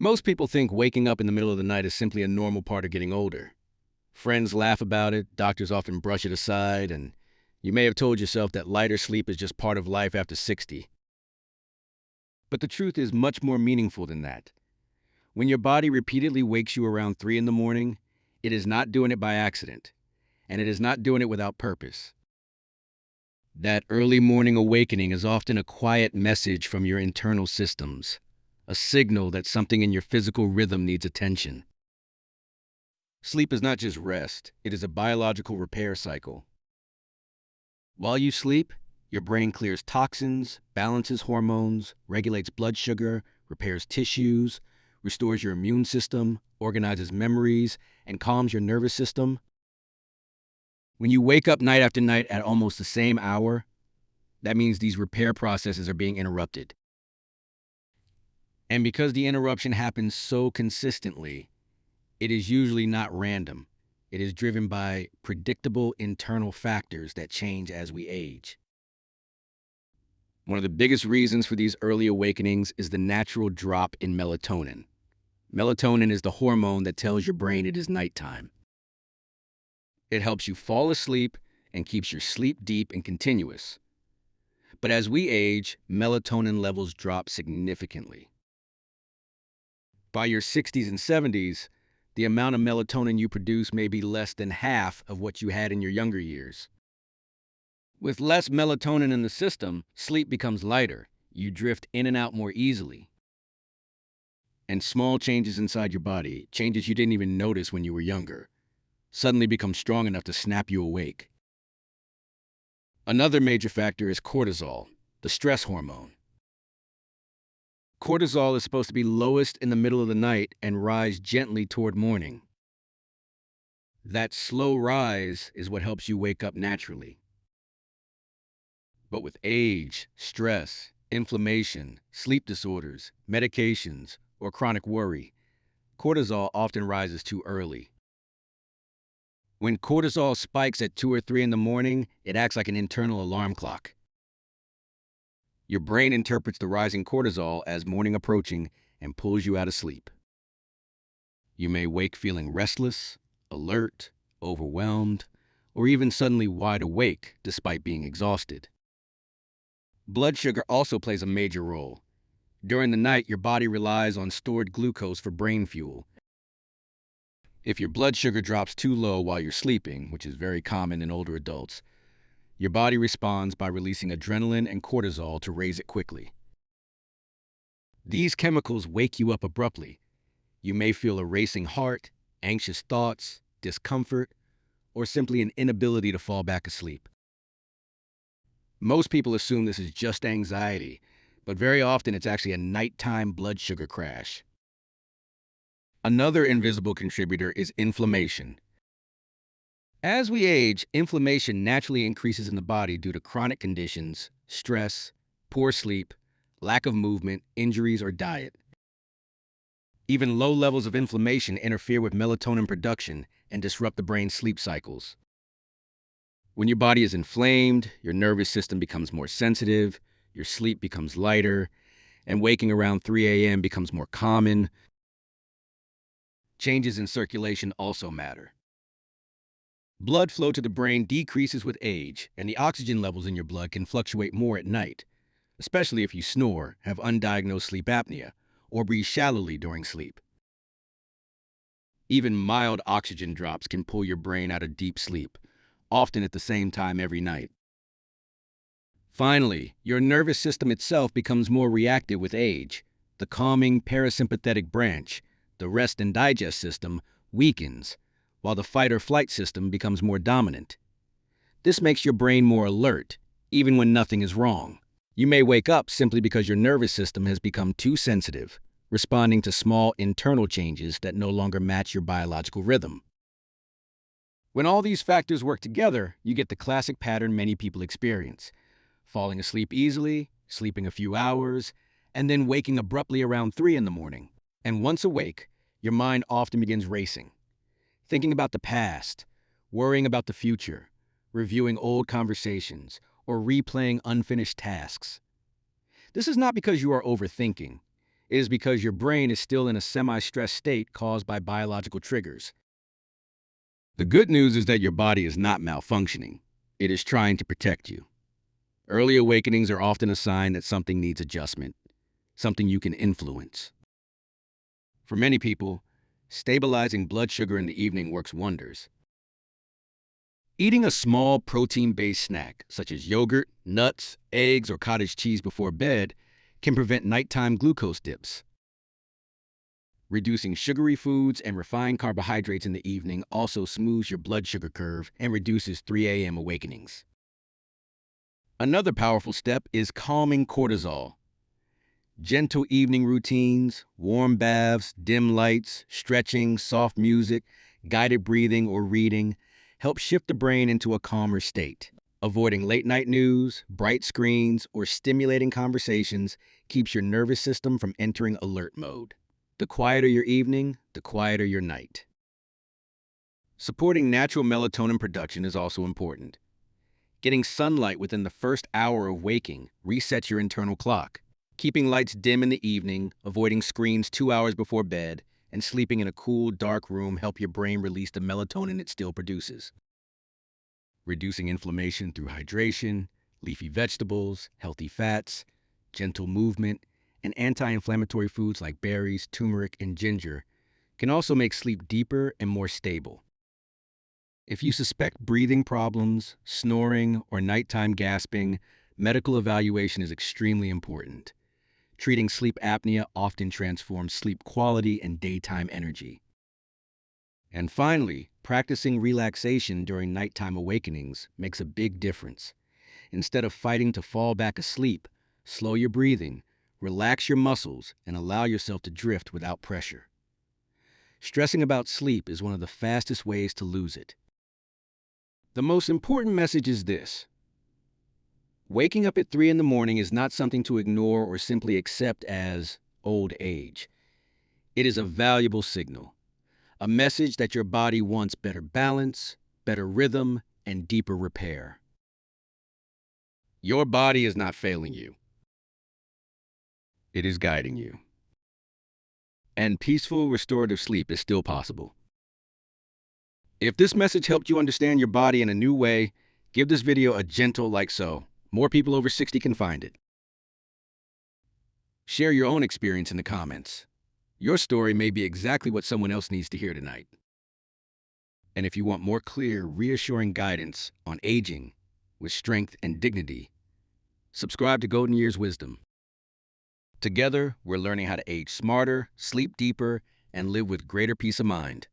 Most people think waking up in the middle of the night is simply a normal part of getting older. Friends laugh about it, doctors often brush it aside, and you may have told yourself that lighter sleep is just part of life after 60. But the truth is much more meaningful than that. When your body repeatedly wakes you around 3 in the morning, it is not doing it by accident, and it is not doing it without purpose. That early morning awakening is often a quiet message from your internal systems, a signal that something in your physical rhythm needs attention. Sleep is not just rest, it is a biological repair cycle. While you sleep, your brain clears toxins, balances hormones, regulates blood sugar, repairs tissues, restores your immune system, organizes memories, and calms your nervous system. When you wake up night after night at almost the same hour, that means these repair processes are being interrupted. And because the interruption happens so consistently, it is usually not random. It is driven by predictable internal factors that change as we age. One of the biggest reasons for these early awakenings is the natural drop in melatonin. Melatonin is the hormone that tells your brain it is nighttime. It helps you fall asleep and keeps your sleep deep and continuous. But as we age, melatonin levels drop significantly. By your 60s and 70s, the amount of melatonin you produce may be less than half of what you had in your younger years. With less melatonin in the system, sleep becomes lighter. You drift in and out more easily. And small changes inside your body, changes you didn't even notice when you were younger, suddenly become strong enough to snap you awake. Another major factor is cortisol, the stress hormone. Cortisol is supposed to be lowest in the middle of the night and rise gently toward morning. That slow rise is what helps you wake up naturally. But with age, stress, inflammation, sleep disorders, medications, or chronic worry, cortisol often rises too early. When cortisol spikes at 2 or 3 in the morning, it acts like an internal alarm clock. Your brain interprets the rising cortisol as morning approaching and pulls you out of sleep. You may wake feeling restless, alert, overwhelmed, or even suddenly wide awake despite being exhausted. Blood sugar also plays a major role. During the night, your body relies on stored glucose for brain fuel. If your blood sugar drops too low while you're sleeping, which is very common in older adults, your body responds by releasing adrenaline and cortisol to raise it quickly. These chemicals wake you up abruptly. You may feel a racing heart, anxious thoughts, discomfort, or simply an inability to fall back asleep. Most people assume this is just anxiety, but very often it's actually a nighttime blood sugar crash. Another invisible contributor is inflammation. As we age, inflammation naturally increases in the body due to chronic conditions, stress, poor sleep, lack of movement, injuries, or diet. Even low levels of inflammation interfere with melatonin production and disrupt the brain's sleep cycles. When your body is inflamed, your nervous system becomes more sensitive, your sleep becomes lighter, and waking around 3 a.m. becomes more common. Changes in circulation also matter. Blood flow to the brain decreases with age, and the oxygen levels in your blood can fluctuate more at night, especially if you snore, have undiagnosed sleep apnea, or breathe shallowly during sleep. Even mild oxygen drops can pull your brain out of deep sleep, often at the same time every night. Finally, your nervous system itself becomes more reactive with age. The calming parasympathetic branch, the rest and digest system, weakens, while the fight or flight system becomes more dominant. This makes your brain more alert, even when nothing is wrong. You may wake up simply because your nervous system has become too sensitive, responding to small internal changes that no longer match your biological rhythm. When all these factors work together, you get the classic pattern many people experience: falling asleep easily, sleeping a few hours, and then waking abruptly around 3 in the morning. And once awake, your mind often begins racing, thinking about the past, worrying about the future, reviewing old conversations, or replaying unfinished tasks. This is not because you are overthinking. It is because your brain is still in a semi-stressed state caused by biological triggers. The good news is that your body is not malfunctioning. It is trying to protect you. Early awakenings are often a sign that something needs adjustment, something you can influence. For many people, stabilizing blood sugar in the evening works wonders. Eating a small protein-based snack, such as yogurt, nuts, eggs, or cottage cheese before bed, can prevent nighttime glucose dips. Reducing sugary foods and refined carbohydrates in the evening also smooths your blood sugar curve and reduces 3 a.m. awakenings. Another powerful step is calming cortisol. Gentle evening routines, warm baths, dim lights, stretching, soft music, guided breathing, or reading help shift the brain into a calmer state. Avoiding late-night news, bright screens, or stimulating conversations keeps your nervous system from entering alert mode. The quieter your evening, the quieter your night. Supporting natural melatonin production is also important. Getting sunlight within the first hour of waking resets your internal clock. Keeping lights dim in the evening, avoiding screens 2 hours before bed, and sleeping in a cool, dark room help your brain release the melatonin it still produces. Reducing inflammation through hydration, leafy vegetables, healthy fats, gentle movement, and anti-inflammatory foods like berries, turmeric, and ginger can also make sleep deeper and more stable. If you suspect breathing problems, snoring, or nighttime gasping, medical evaluation is extremely important. Treating sleep apnea often transforms sleep quality and daytime energy. And finally, practicing relaxation during nighttime awakenings makes a big difference. Instead of fighting to fall back asleep, slow your breathing, relax your muscles, and allow yourself to drift without pressure. Stressing about sleep is one of the fastest ways to lose it. The most important message is this: waking up at 3 in the morning is not something to ignore or simply accept as old age. It is a valuable signal, a message that your body wants better balance, better rhythm, and deeper repair. Your body is not failing you. It is guiding you. And peaceful, restorative sleep is still possible. If this message helped you understand your body in a new way, give this video a gentle like so. More people over 60 can find it. Share your own experience in the comments. Your story may be exactly what someone else needs to hear tonight. And if you want more clear, reassuring guidance on aging with strength and dignity, subscribe to Golden Years Wisdom. Together, we're learning how to age smarter, sleep deeper, and live with greater peace of mind.